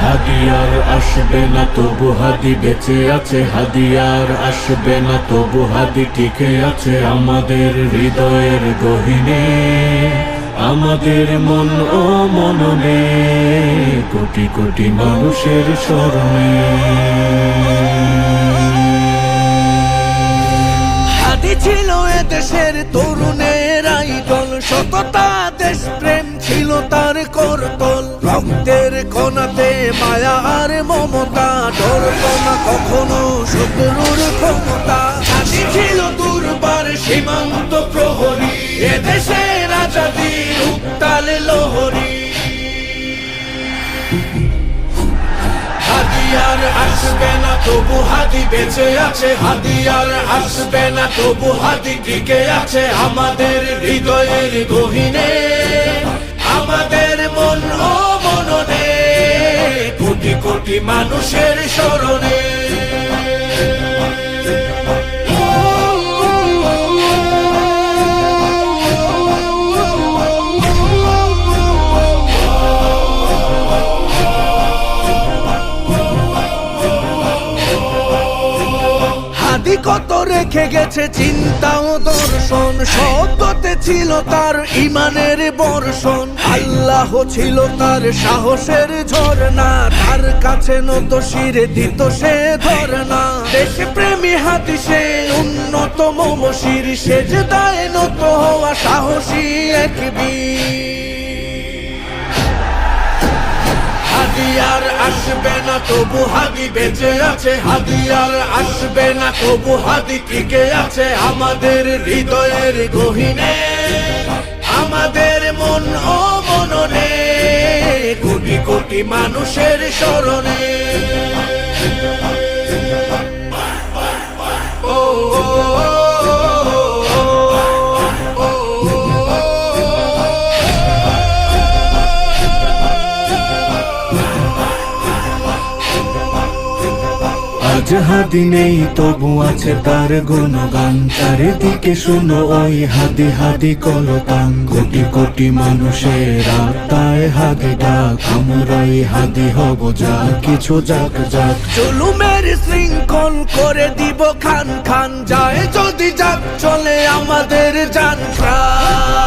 হাদি আর আসবে না তবু হাদি বেঁচে আছে, হাদি আর আসবে না তবু হাদি টিকে আছে আমাদের হৃদয়ের গহীনে, আমাদের মন ও মননে, কোটি কোটি মানুষের স্মরণে। হাদি ছিল এদেশের তরুণের আইডল, সততা দেশপ্রেম ছিল তার করতল। রক্তের কণাতে মায়া আর মমতা, ডরত না কখনো শত্রুর ক্ষমতা। হাদি ছিল দুর্বার সীমান্ত প্রহরী, এদেশের আজাদীর উত্তাল লহরী। হাদি আর আসবে না তবু হাদি বেঁচে আছে, হাদি আর আসবে না তবু হাদি টিকে আছে আমাদের হৃদয়ের গহীনে, আমাদের মন ও মননে, কোটি কোটি মানুষের স্মরণে। হাদি কত রেখে গেছে চিন্তা ও দর্শন, শব্দতে ছিল তার ইমানের বর্ষণ। আল্লাহ ছিল তার সাহসের ঝরনা, তার কাছে নত শিরে দিত সে ধরনা। দেশপ্রেমী হাদি সে উন্নত মমশির, সেজদায় নত হওয়া সাহসী এক বীর। হাদি আর আসবে না তবু হাদি বেঁচে আছে, হাদি আর আসবে না তবু হাদি টিকে আছে আমাদের হৃদয়ের গহীনে, আমাদের মন ও মননে, কোটি কোটি মানুষের স্মরণে। ও আজ হাদি নেই তবু আছে তার গুণগান, চারিদিকে শুনো ওই হাদি হাদি কলতান। কোটি কোটি মানুষের আত্মায় হাদি ডাক, আমরাই হাদি হব যা কিছু যাক যাক। জুলুমের শৃঙ্খল করে দিব খান খান, যায় যদি যাক চলে আমাদের জান প্রাণ।